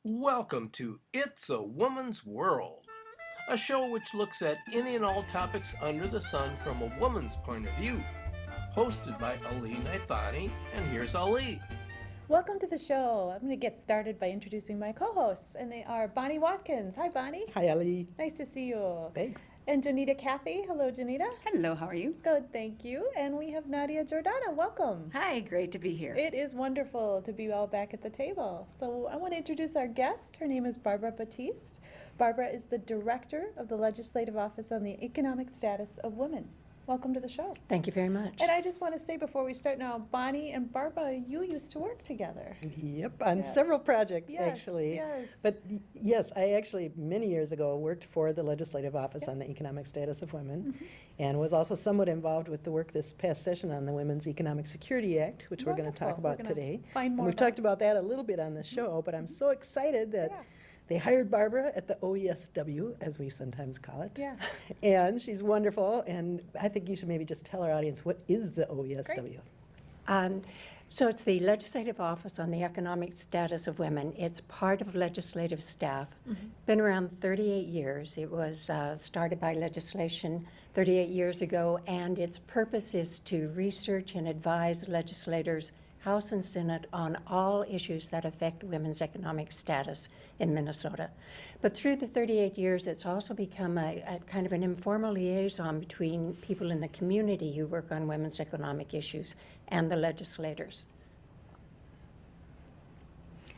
Welcome to It's a Woman's World, a show which looks at any and all topics under the sun from a woman's point of view. Hosted by Ali Naithani, and here's Ali. Welcome to the show. I'm going to get started by introducing my co-hosts, and they are Bonnie Watkins. Hi, Bonnie. Hi, Ali. Nice to see you. Thanks. And Janita Cathy. Hello, Janita. Hello, how are you? Good, thank you. And we have Nadia Jordana. Welcome. Hi, great to be here. It is wonderful to be all back at the table. So I want to introduce our guest. Her name is Barbara Battiste. Barbara is the Director of the Legislative Office on the Economic Status of Women. Welcome to the show. Thank you very much. And I just want to say before we start now, Bonnie and Barbara, you used to work together. Yep, on Yes. several projects, Yes, actually. yes. But yes, I actually, many years ago, worked for the Legislative Office on the Economic Status of Women, and was also somewhat involved with the work this past session on the Women's Economic Security Act, which we're going to talk Wonderful. We're about gonna today. find And more we've about talked about that a little bit on the show, but I'm so excited that Yeah. they hired Barbara at the OESW, as we sometimes call it. Yeah. And she's wonderful, and I think you should maybe just tell our audience, what is the OESW? So it's the Legislative Office on the Economic Status of Women. It's part of legislative staff. Been around 38 years. It was started by legislation 38 years ago, and its purpose is to research and advise legislators, House and Senate, on all issues that affect women's economic status in Minnesota. But through the 38 years, it's also become a kind of an informal liaison between people in the community who work on women's economic issues and the legislators.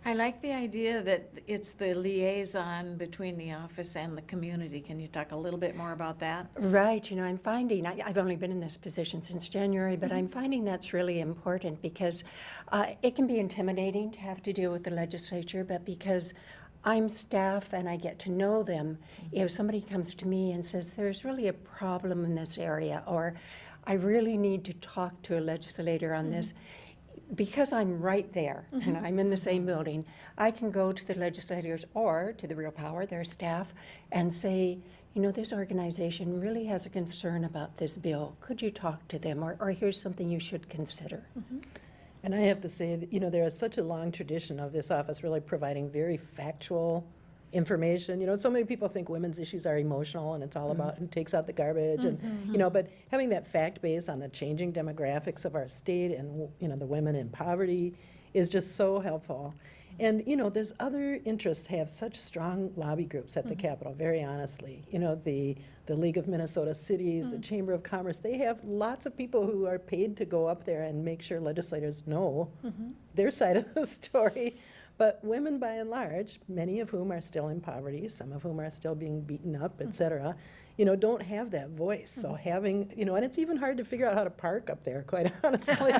I like the idea that it's the liaison between the office and the community. Can you talk a little bit more about that? Right, I'm finding, I've only been in this position since January, but I'm finding that's really important because it can be intimidating to have to deal with the legislature, but because I'm staff and I get to know them, if somebody comes to me and says, there's really a problem in this area, or I really need to talk to a legislator on this, because I'm right there and I'm in the same building, I can go to the legislators or to the real power, their staff, and say, this organization really has a concern about this bill. Could you talk to them? Or here's something you should consider. And I have to say that, there is such a long tradition of this office really providing very factual information. So many people think women's issues are emotional and it's all about who takes out the garbage and, but having that fact base on the changing demographics of our state and, the women in poverty is just so helpful. And, there's other interests have such strong lobby groups at the Capitol, very honestly. The League of Minnesota Cities, the Chamber of Commerce, they have lots of people who are paid to go up there and make sure legislators know their side of the story. But women, by and large, many of whom are still in poverty, some of whom are still being beaten up, et cetera, don't have that voice. So having, and it's even hard to figure out how to park up there, quite honestly.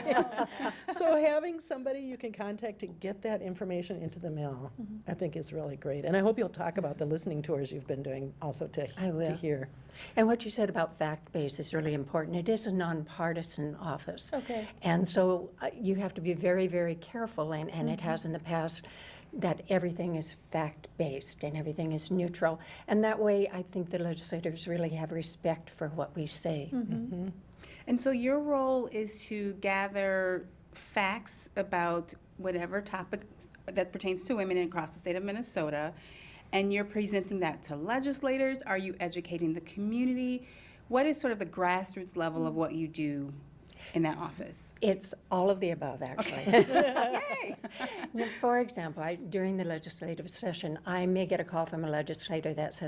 So having somebody you can contact to get that information into the mail, I think is really great. And I hope you'll talk about the listening tours you've been doing also I will. to hear. And what you said about fact-based is really important. It is a nonpartisan office. Okay. And so you have to be very, very careful, and it has in the past, that everything is fact-based and everything is neutral. And that way, I think the legislators really have respect for what we say. And so your role is to gather facts about whatever topic that pertains to women across the state of Minnesota, and you're presenting that to legislators. Are you educating the community? What is sort of the grassroots level of what you do in that office? It's all of the above, actually. Yay! For example, during the legislative session, I may get a call from a legislator that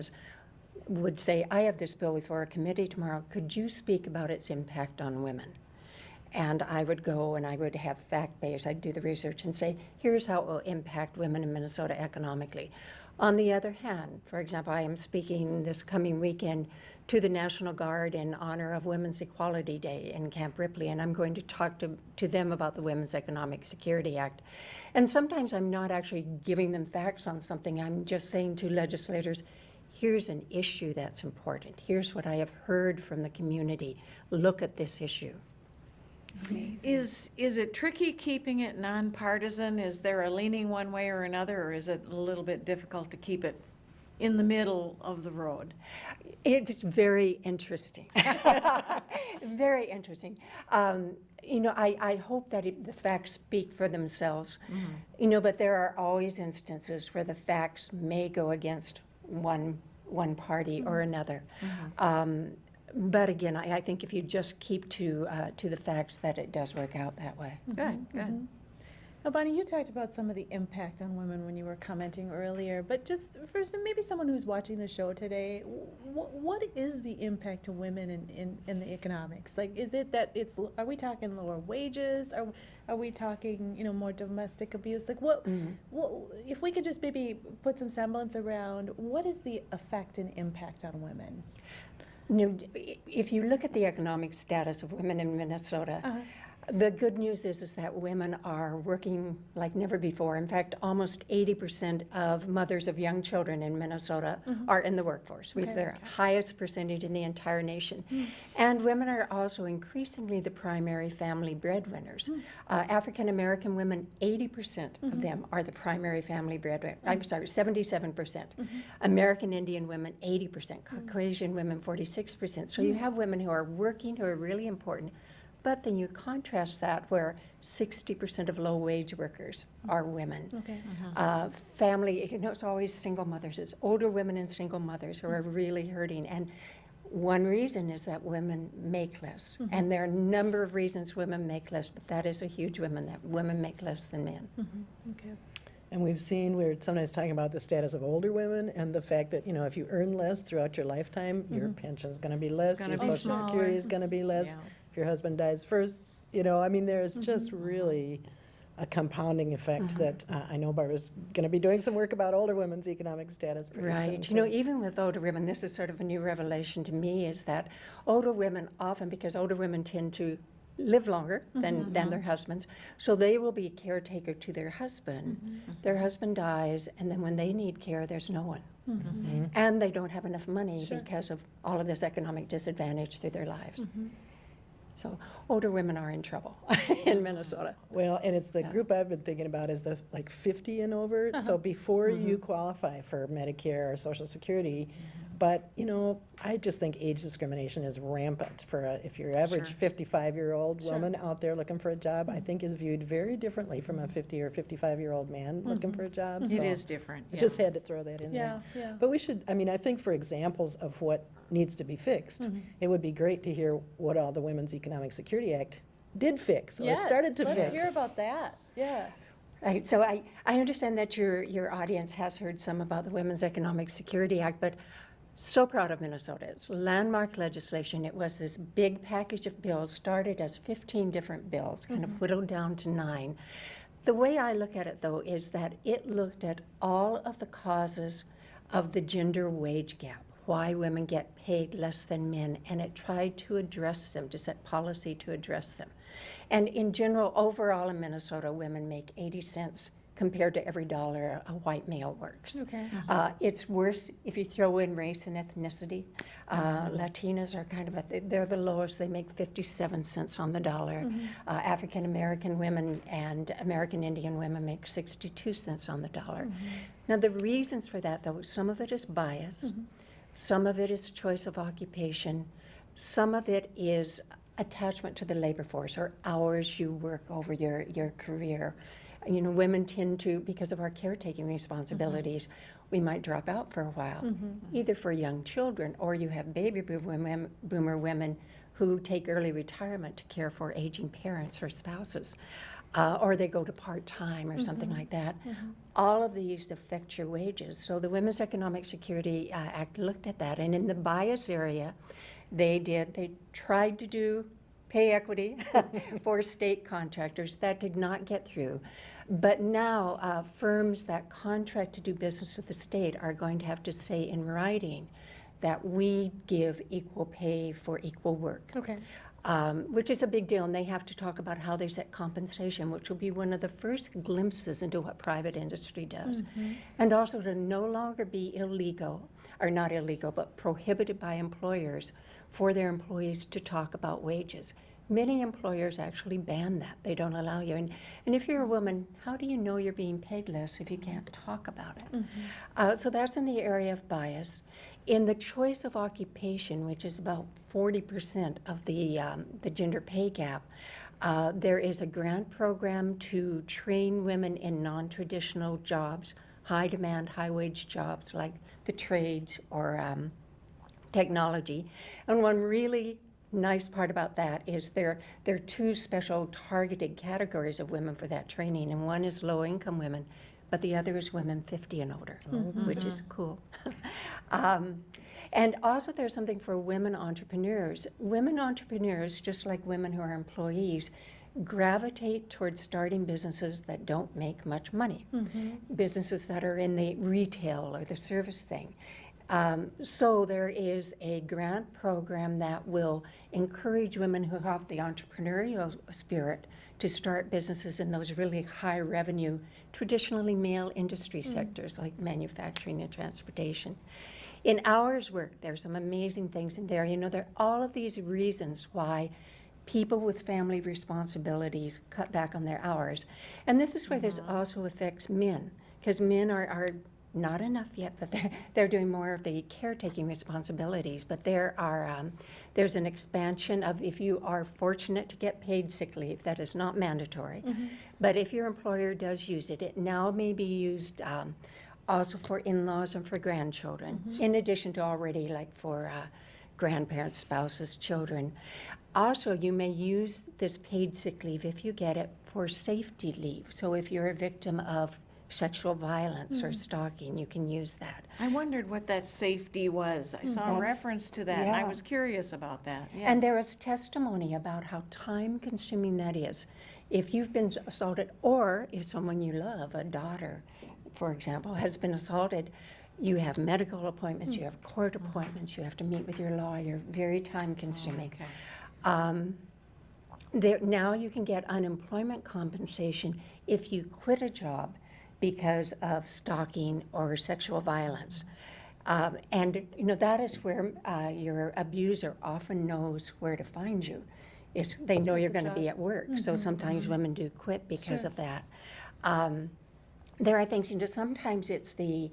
would say, I have this bill before a committee tomorrow. Could you speak about its impact on women? And I would go and I would have fact-based. I'd do the research and say, here's how it will impact women in Minnesota economically. On the other hand, for example, I am speaking this coming weekend to the National Guard in honor of Women's Equality Day in Camp Ripley, and I'm going to talk to them about the Women's Economic Security Act. And sometimes I'm not actually giving them facts on something. I'm just saying to legislators, here's an issue that's important. Here's what I have heard from the community. Look at this issue. Amazing. Is it tricky keeping it nonpartisan? Is there a leaning one way or another, or is it a little bit difficult to keep it in the middle of the road? It's very interesting. Very interesting. I hope that the facts speak for themselves, but there are always instances where the facts may go against one party or another. But again, I think if you just keep to the facts, that it does work out that way. Good, good. Now, Bonnie, you talked about some of the impact on women when you were commenting earlier, but just for maybe someone who's watching the show today, what is the impact to women in the economics? Like, is it that are we talking lower wages? Are we talking, more domestic abuse? Like, what, if we could just maybe put some semblance around, what is the effect and impact on women? If you look at the economic status of women in Minnesota, the good news is that women are working like never before. In fact, almost 80% of mothers of young children in Minnesota are in the workforce. We have the highest percentage in the entire nation. And women are also increasingly the primary family breadwinners. African American women, 80% of them are the primary family breadwinners. I'm sorry, 77%. American Indian women, 80%. Caucasian women, 46%. So you have women who are working, who are really important. But then you contrast that where 60% of low-wage workers are women. Family, it's always single mothers. It's older women and single mothers who are really hurting. And one reason is that women make less. And there are a number of reasons women make less, but that is a huge one, that women make less than men. Okay. And we're sometimes talking about the status of older women and the fact that, if you earn less throughout your lifetime, your pension's going to be less, your Social Security is going to be less. Yeah. If your husband dies first, there's just really a compounding effect that I know Barbara's going to be doing some work about older women's economic status pretty soon. Right. too. Even with older women, this is sort of a new revelation to me, is that older women often, because older women tend to live longer than their husbands, so they will be a caretaker to their husband. Their husband dies, and then when they need care, there's no one. And they don't have enough money because of all of this economic disadvantage through their lives. So older women are in trouble in Minnesota. Well, and it's the group I've been thinking about is the 50 and over. So before you qualify for Medicare or Social Security, but I just think age discrimination is rampant for if your average 55-year-old woman out there looking for a job, I think is viewed very differently from a 50 or 55-year-old man looking for a job. It is different. I just had to throw that in there. Yeah. But we should, I think for examples of what needs to be fixed, it would be great to hear what all the Women's Economic Security Act did fix or started to fix. Let's hear about that. Yeah. Right, so I understand that your audience has heard some about the Women's Economic Security Act, but so proud of Minnesota's landmark legislation. It was this big package of bills, started as 15 different bills, kind of whittled down to 9. The way I look at it, though, is that it looked at all of the causes of the gender wage gap, why women get paid less than men, and it tried to address them, to set policy to address them. And in general, overall in Minnesota, women make 80 cents compared to every dollar a white male works. Okay. It's worse if you throw in race and ethnicity. Latinas are they're the lowest. They make 57 cents on the dollar. African American women and American Indian women make 62 cents on the dollar. Now the reasons for that, though, some of it is bias, some of it is choice of occupation, some of it is attachment to the labor force or hours you work over your career. Women tend to, because of our caretaking responsibilities, we might drop out for a while, either for young children or you have baby boomer women who take early retirement to care for aging parents or spouses, or they go to part-time or something like that. All of these affect your wages. So the Women's Economic Security Act looked at that, and in the bias area, they tried to do pay equity for state contractors. That did not get through. But now firms that contract to do business with the state are going to have to say in writing that we give equal pay for equal work. Okay. Which is a big deal, and they have to talk about how they set compensation, which will be one of the first glimpses into what private industry does. And also to no longer be illegal, or not illegal, but prohibited by employers for their employees to talk about wages. Many employers actually ban that. They don't allow you. And if you're a woman, how do you know you're being paid less if you can't talk about it? So that's in the area of bias. In the choice of occupation, which is about 40% of the gender pay gap, there is a grant program to train women in non-traditional jobs, high-demand, high-wage jobs like the trades or technology. And one really nice part about that is there are two special targeted categories of women for that training, and one is low-income women, but the other is women 50 and older, which is cool. And also there's something for women entrepreneurs. Women entrepreneurs, just like women who are employees, gravitate towards starting businesses that don't make much money, businesses that are in the retail or the service thing. So there is a grant program that will encourage women who have the entrepreneurial spirit to start businesses in those really high revenue, traditionally male industry sectors like manufacturing and transportation. In hours work, there's some amazing things in there. You know, there are all of these reasons why people with family responsibilities cut back on their hours. And this is where this also affects men, because men are not enough yet, but they're doing more of the caretaking responsibilities. But there's an expansion of, if you are fortunate to get paid sick leave, that is not mandatory. But if your employer does use it, it now may be used also for in-laws and for grandchildren, in addition to already like for grandparents, spouses, children. Also, you may use this paid sick leave, if you get it, for safety leave. So if you're a victim of sexual violence or stalking, you can use that. I wondered what that safety was. I saw a reference to that, and I was curious about that. Yes. And there is testimony about how time-consuming that is. If you've been assaulted, or if someone you love, a daughter, for example, has been assaulted, you have medical appointments, you have court appointments, you have to meet with your lawyer, very time-consuming. Now you can get unemployment compensation if you quit a job because of stalking or sexual violence. And you know, that is where your abuser often knows where to find you. They know you're going to be at work, so sometimes women do quit because of that. There are things, you know, sometimes it's the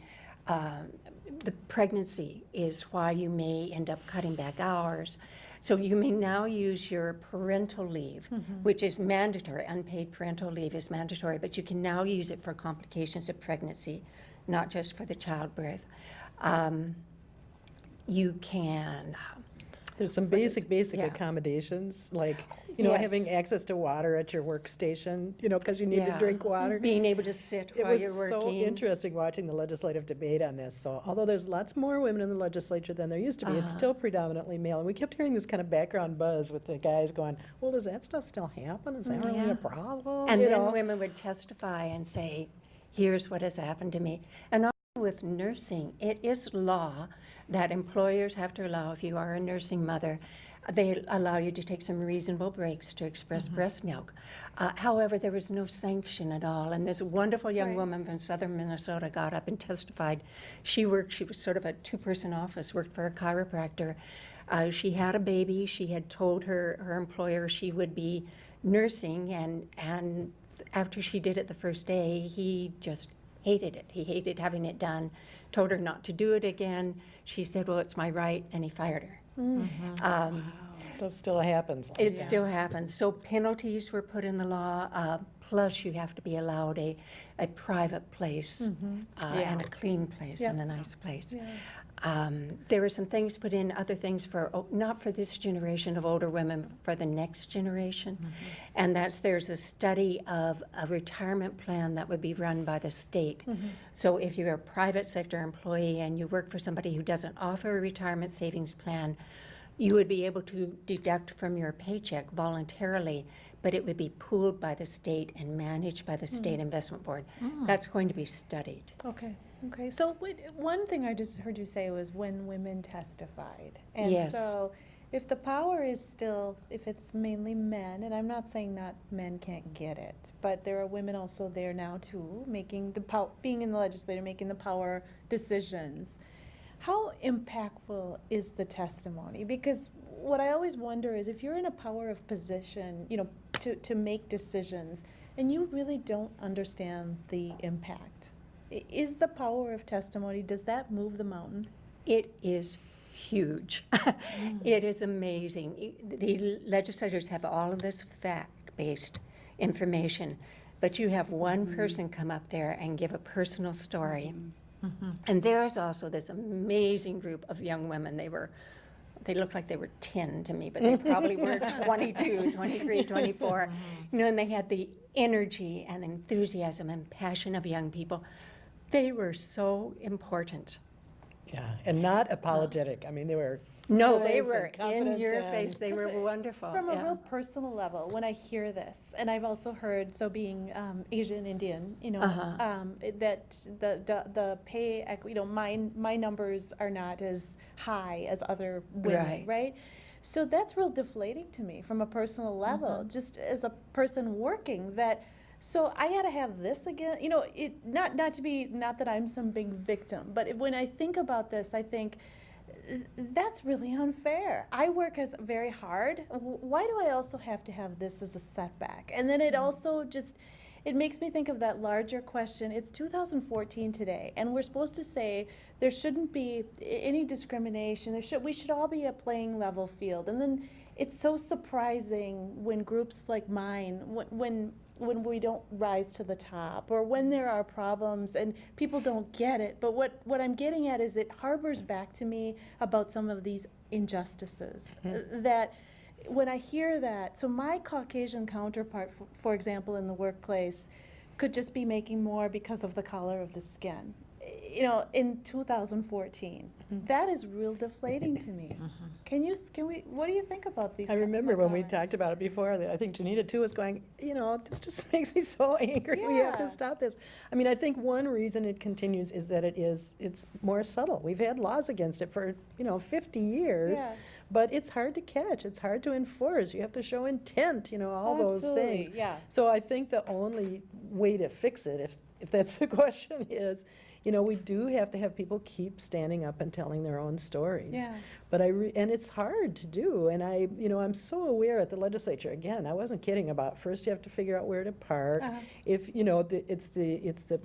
pregnancy is why you may end up cutting back hours. So you may now use your parental leave, which is mandatory. Unpaid parental leave is mandatory, but you can now use it for complications of pregnancy, not just for the childbirth. You can... There's some basic accommodations, like, you know, having access to water at your workstation, you know, because you need to drink water. Being able to sit while you're working. It was so interesting watching the legislative debate on this. So although there's lots more women in the legislature than there used to be, it's still predominantly male. And we kept hearing this kind of background buzz with the guys going, well, does that stuff still happen? Is that really a problem? And you then know? women would testify and say, here's what has happened to me. And also with nursing, it is law that employers have to allow, if you are a nursing mother, they allow you to take some reasonable breaks to express breast milk. However, there was no sanction at all. And this wonderful young woman from southern Minnesota got up and testified. She was sort of a two-person office, worked for a chiropractor. She had a baby. She had told her employer she would be nursing, and after she did it the first day, he just hated it. He hated having it done, told her not to do it again. She said, well, it's my right, and he fired her. Stuff still happens. It still happens. So penalties were put in the law, plus you have to be allowed a private place and a clean place and a nice place. There were some things put in, other things for, not for this generation of older women, but for the next generation. And there's a study of a retirement plan that would be run by the state. So if you're a private sector employee and you work for somebody who doesn't offer a retirement savings plan, you would be able to deduct from your paycheck voluntarily, but it would be pooled by the state and managed by the state investment board. That's going to be studied. Okay, so one thing I just heard you say was when women testified. And Yes. so if the power is still, if it's mainly men, and I'm not saying that men can't get it, but there are women also there now too, making the being in the legislature, making the power decisions. How impactful is the testimony? Because what I always wonder is if you're in a power of position, to make decisions, and you really don't understand the impact, is the power of testimony, does that move the mountain? It is huge. It is amazing. The legislators have all of this fact-based information, but you have one person come up there and give a personal story. And there's also this amazing group of young women. They looked like they were 10 to me, but they probably were 22, 23, 24. And they had the energy and enthusiasm and passion of young people. They were so important. Yeah, and not apologetic. I mean, they were. No, nice they and were in confident your and- face. They were wonderful. From a yeah. real personal level, when I hear this, and I've also heard, so being Asian Indian, that the pay, my numbers are not as high as other women, right? So that's real deflating to me from a personal level, just as a person working that. So I got to have this again, not that I'm some big victim, but when I think about this, I think that's really unfair. I work very hard. Why do I also have to have this as a setback? And then it also it makes me think of that larger question. It's 2014 today, and we're supposed to say there shouldn't be any discrimination. We should all be a playing level field. And then it's so surprising when groups like mine, when we don't rise to the top, or when there are problems and people don't get it. But what I'm getting at is it harbors back to me about some of these injustices that when I hear that, so my Caucasian counterpart, for example, in the workplace, could just be making more because of the color of the skin. In 2014, that is real deflating to me. What do you think about these? I remember when we talked about it before, I think Janita too was going, this just makes me so angry. We have to Yeah. stop this. I mean, I think one reason it continues is that it's more subtle. We've had laws against it for, 50 years, Yeah. but it's hard to catch. It's hard to enforce. You have to show intent, all those Absolutely, things. yeah. So I think the only way to fix it, if that's the question, is we do have to have people keep standing up and telling their own stories. Yeah. But and it's hard to do. And I'm so aware at the legislature. Again, I wasn't kidding about first you have to figure out where to park. If it's the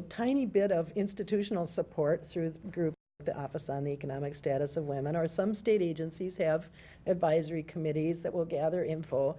tiny bit of institutional support through the group. The Office on the Economic Status of Women, or some state agencies have advisory committees that will gather info.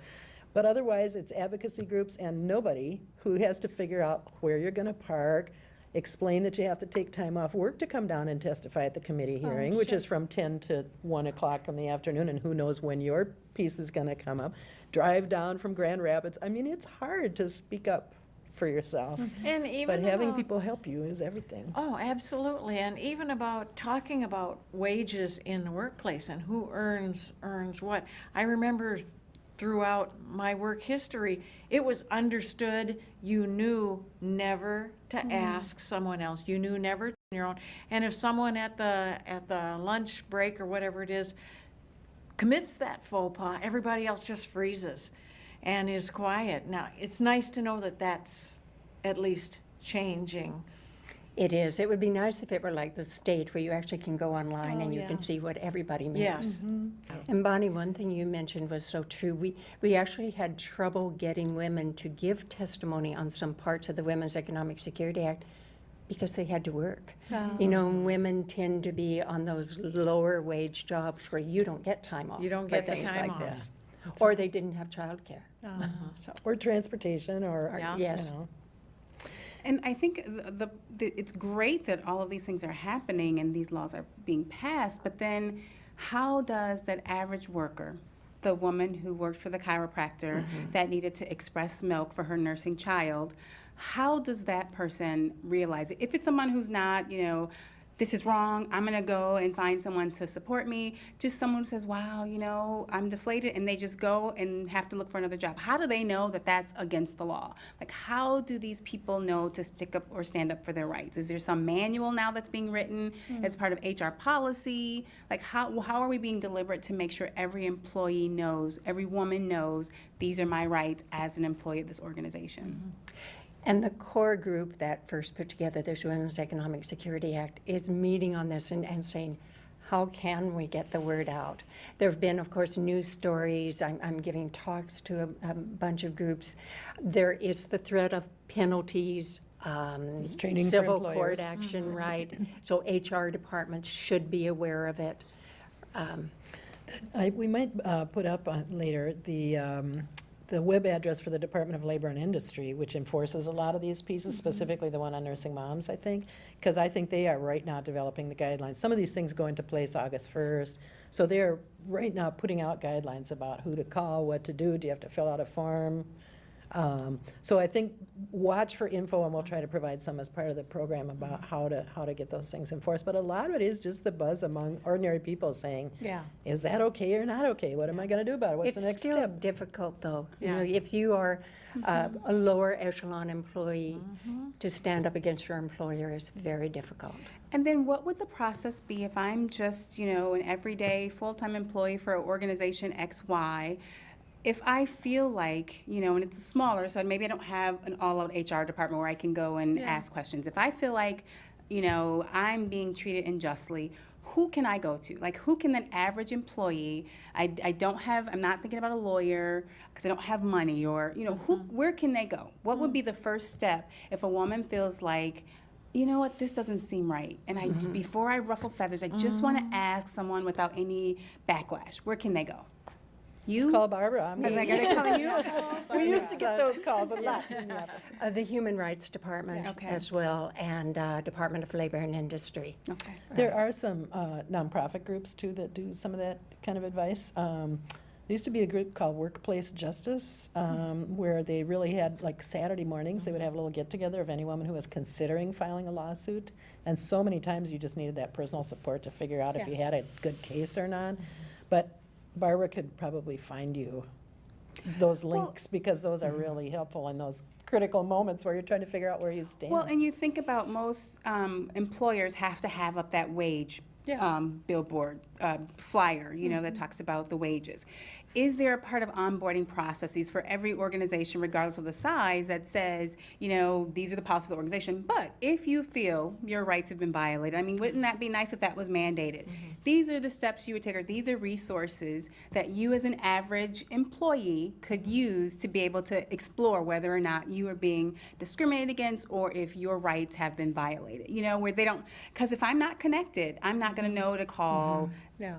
But otherwise, it's advocacy groups and nobody who has to figure out where you're going to park, explain that you have to take time off work to come down and testify at the committee hearing, which is from 10 to 1 o'clock in the afternoon, and who knows when your piece is going to come up. Drive down from Grand Rapids. I mean, it's hard to speak up for yourself, And even but having about- people help you is everything. Oh, absolutely. And even about talking about wages in the workplace and who earns what. I remember throughout my work history, it was understood you knew never to ask someone else. You knew never to your own. And if someone at the lunch break or whatever it is commits that faux pas, everybody else just freezes and is quiet. Now, it's nice to know that that's at least changing. It is. It would be nice if it were like the state where you actually can go online and you yeah. can see what everybody makes. Yes. And Bonnie, one thing you mentioned was so true. We actually had trouble getting women to give testimony on some parts of the Women's Economic Security Act because they had to work. Women tend to be on those lower wage jobs where you don't get time off. You don't for get the things time like off. this. Or they didn't have childcare. So, Or transportation, or, Yeah. Yes. And I think it's great that all of these things are happening and these laws are being passed, but then how does that average worker, the woman who worked for the chiropractor that needed to express milk for her nursing child, how does that person realize it? If it's someone who's not, this is wrong, I'm gonna go and find someone to support me, just someone who says, wow, I'm deflated, and they just go and have to look for another job. How do they know that that's against the law? Like, how do these people know to stick up or stand up for their rights? Is there some manual now that's being written as part of HR policy? Like, how are we being deliberate to make sure every employee knows, every woman knows, these are my rights as an employee of this organization? and the core group that first put together this Women's Economic Security Act is meeting on this and saying, How can we get the word out? There have been, of course, news stories. I'm giving talks to a bunch of groups. There is the threat of penalties, training for civil court employers. action, right? So HR departments should be aware of it. We might put up later the web address for the Department of Labor and Industry, which enforces a lot of these pieces, specifically the one on nursing moms, I think, because I think they are right now developing the guidelines. Some of these things go into place August 1st, so they're right now putting out guidelines about who to call, what to do, do you have to fill out a form? So I think watch for info, and we'll try to provide some as part of the program about how to get those things enforced. But a lot of it is just the buzz among ordinary people saying, Yeah. is that okay or not okay? What am I going to do about it? What's the next It's still step? difficult, though. You Yeah. know, if you are a lower echelon employee, to stand up against your employer is very difficult. And then what would the process be if I'm just, an everyday full-time employee for organization XY? If I feel like, and it's smaller, so maybe I don't have an all-out HR department where I can go and ask questions. If I feel like, I'm being treated unjustly, who can I go to? Like, who can an average employee, I'm not thinking about a lawyer because I don't have money, or, where can they go? What would be the first step if a woman feels like, you know what, this doesn't seem right, and before I ruffle feathers, I just want to ask someone without any backlash. Where can they go? You? Call Barbara. I mean, I gotta call you? we used to get those calls a lot in the office. The Human Rights Department Okay. as well, and Department of Labor and Industry. Okay. There are some nonprofit groups too that do some of that kind of advice. There used to be a group called Workplace Justice, where they really had, like, Saturday mornings, they would have a little get-together of any woman who was considering filing a lawsuit. And so many times you just needed that personal support to figure out if you had a good case or not. But Barbara could probably find you those links, because those are really helpful in those critical moments where you're trying to figure out where you stand. Well, and you think about most employers have to have up that wage billboard, flyer, that talks about the wages. Is there a part of onboarding processes for every organization, regardless of the size, that says, these are the policies of the organization, but if you feel your rights have been violated, I mean, wouldn't that be nice if that was mandated? These are the steps you would take, or these are resources that you as an average employee could use to be able to explore whether or not you are being discriminated against, or if your rights have been violated, where they don't, because if I'm not connected, I'm not going to know to call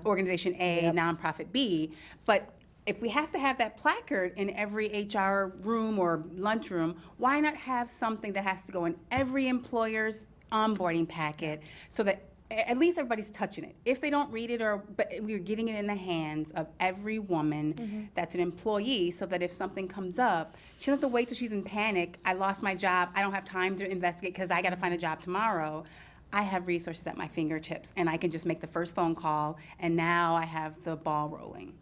organization A, nonprofit B, but if we have to have that placard in every HR room or lunchroom, why not have something that has to go in every employer's onboarding packet, so that at least everybody's touching it? If they don't read it, but we're getting it in the hands of every woman that's an employee, so that if something comes up, she doesn't have to wait till she's in panic. I lost my job. I don't have time to investigate because I got to find a job tomorrow. I have resources at my fingertips, and I can just make the first phone call, and now I have the ball rolling.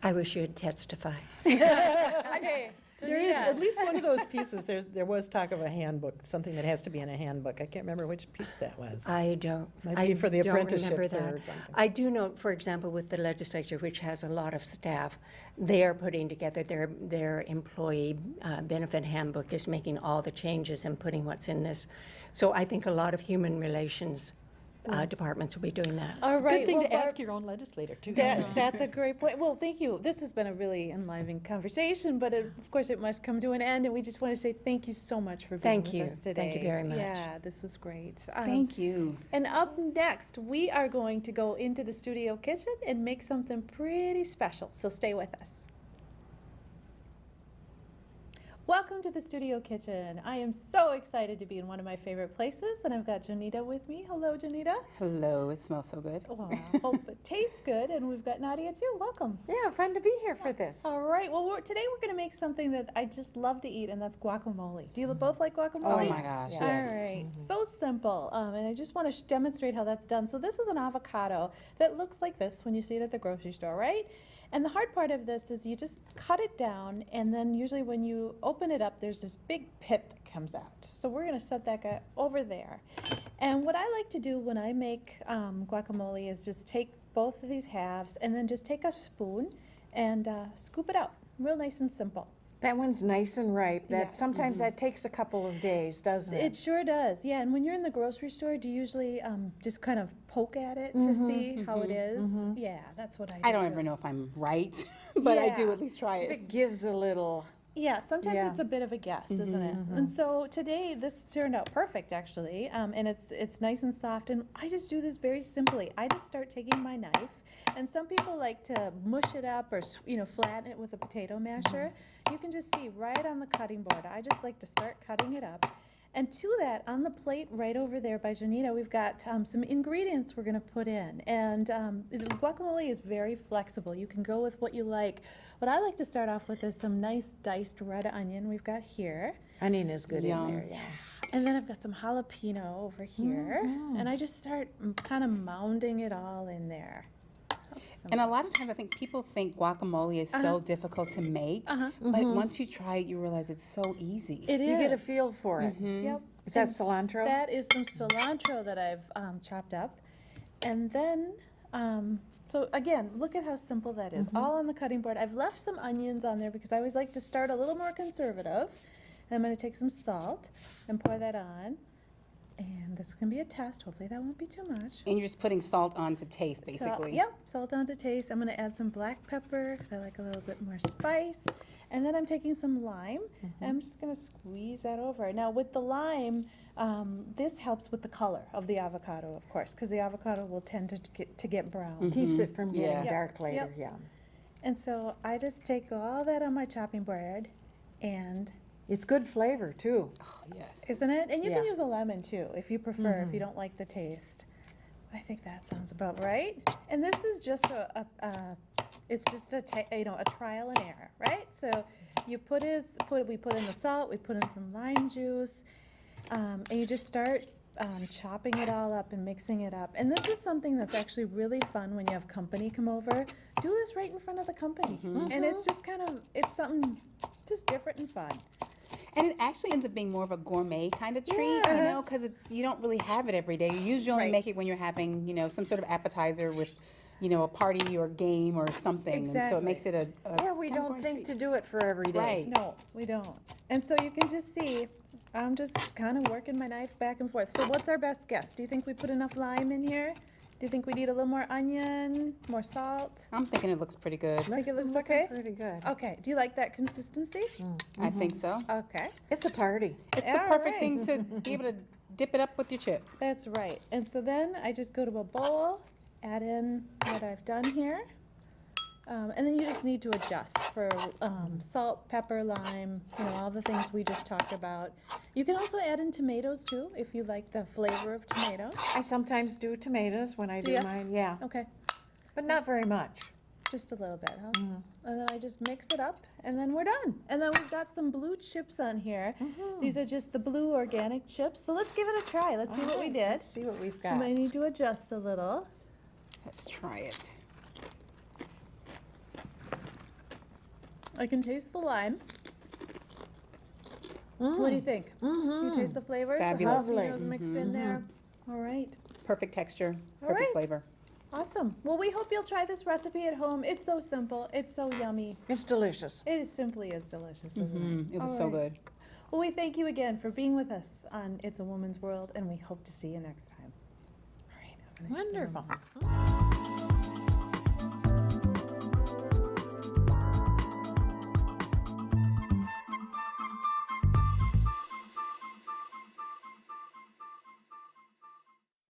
I wish you would testify. Okay. There is at least one of those pieces. There was talk of a handbook, something that has to be in a handbook. I can't remember which piece that was. I don't. Might I be for the don't remember apprenticeships that. or something. I do know, for example, with the legislature, which has a lot of staff, they are putting together their employee benefit handbook, is making all the changes and putting what's in this. So I think a lot of human relations departments will be doing that. All right. Good thing well, to ask your own legislator, too. That's a great point. Well, thank you. This has been a really enlivening conversation, but of course it must come to an end, and we just want to say thank you so much for being Thank with you. us today. Thank you very much. Yeah, this was great. Thank you. And up next, we are going to go into the studio kitchen and make something pretty special, so stay with us. Welcome to the studio kitchen. I am so excited to be in one of my favorite places, and I've got Janita with me. Hello, Janita. Hello, it smells so good. Well, I hope it tastes good, and we've got Nadia too. Welcome. Yeah, fun to be here for this. All right. Well, today we're going to make something that I just love to eat, and that's guacamole. Do you both like guacamole? Oh my gosh, All yes. right. So simple. And I just want to demonstrate how that's done. So this is an avocado that looks like this when you see it at the grocery store, right? And the hard part of this is you just cut it down, and then usually when you open it up, there's this big pit that comes out. So we're going to set that guy over there. And what I like to do when I make guacamole is just take both of these halves and then just take a spoon and scoop it out. Real nice and simple. That one's nice and ripe. That Yes. sometimes that takes a couple of days, doesn't It it? sure does, yeah. And when you're in the grocery store, do you usually just kind of poke at it to see how it is? Yeah, that's what I do. I don't too. ever know if I'm right, but I do Yeah. at least try If it. it gives a little. Yeah, sometimes Yeah. it's a bit of a guess, isn't it? And so today this turned out perfect actually, and it's nice and soft. And I just do this very simply. I just start taking my knife, and some people like to mush it up or flatten it with a potato masher. You can just see right on the cutting board. I just like to start cutting it up. And to that, on the plate right over there by Janita, we've got some ingredients we're going to put in. And the guacamole is very flexible. You can go with what you like. What I like to start off with is some nice diced red onion we've got here. Onion is good Yum. in there, yeah. And then I've got some jalapeno over here. And I just start kind of mounding it all in there. So And a lot of times I think people think guacamole is so difficult to make, but once you try it, you realize it's so easy. it is. You get a feel for it. Yep. Is that And cilantro? That is some cilantro that I've chopped up. And then, so again, look at how simple that is. All on the cutting board. I've left some onions on there because I always like to start a little more conservative. And I'm going to take some salt and pour that on. And this can be a test. Hopefully that won't be too much. And you're just putting salt on to taste, basically. Yep, salt on to taste. I'm going to add some black pepper because I like a little bit more spice. And then I'm taking some lime, and I'm just going to squeeze that over. Now, with the lime, this helps with the color of the avocado, of course, because the avocado will tend to get brown. Keeps it from getting Yeah. dark later, Yep. yeah. And so I just take all that on my chopping board, and It's good flavor, too. Oh, yes. isn't it? And you can Yeah. use a lemon too, if you prefer, if you don't like the taste. I think that sounds about right. And this is just it's just a trial and error, right? So you we put in the salt, we put in some lime juice, and you just start chopping it all up and mixing it up. And this is something that's actually really fun when you have company come over. Do this right in front of the company, and it's just it's something just different and fun. And it actually ends up being more of a gourmet kind of treat, you know, because you don't really have it every day. You usually only Right. make it when you're having, some sort of appetizer with, a party or game or something. And so it makes it a Yeah, we kind of don't gourmet think treat. to do it for every day. Right. No, we don't. And so you can just see, I'm just kind of working my knife back and forth. So what's our best guess? Do you think we put enough lime in here? Do you think we need a little more onion, more salt? I'm thinking it looks pretty good. Think it looks looking okay? Pretty good. Okay, do you like that consistency? I think so. Okay, It's a party. It's the All perfect right. thing to be able to dip it up with your chip. that's right. And so then I just go to a bowl, add in what I've done here. And then you just need to adjust for salt, pepper, lime, all the things we just talked about. You can also add in tomatoes too, if you like the flavor of tomato. I sometimes do tomatoes when I do ya? mine, yeah, Okay, but not very much. just a little bit, huh? And then I just mix it up, and then we're done. And then we've got some blue chips on here. These are just the blue organic chips. So let's give it a try. Let's see what we did. Let's see what we've I got. might need to adjust a little. Let's try it. I can taste the lime. What do you think? You taste the flavors? Fabulous. The jalapenos mixed in there. All right. Perfect texture, All perfect right. flavor. Awesome. Well, we hope you'll try this recipe at home. It's so simple. It's so yummy. It's delicious. It is simply as delicious, isn't it? It was All so right. good. Well, we thank you again for being with us on It's a Woman's World, and we hope to see you next time. All right. have a nice- Wonderful.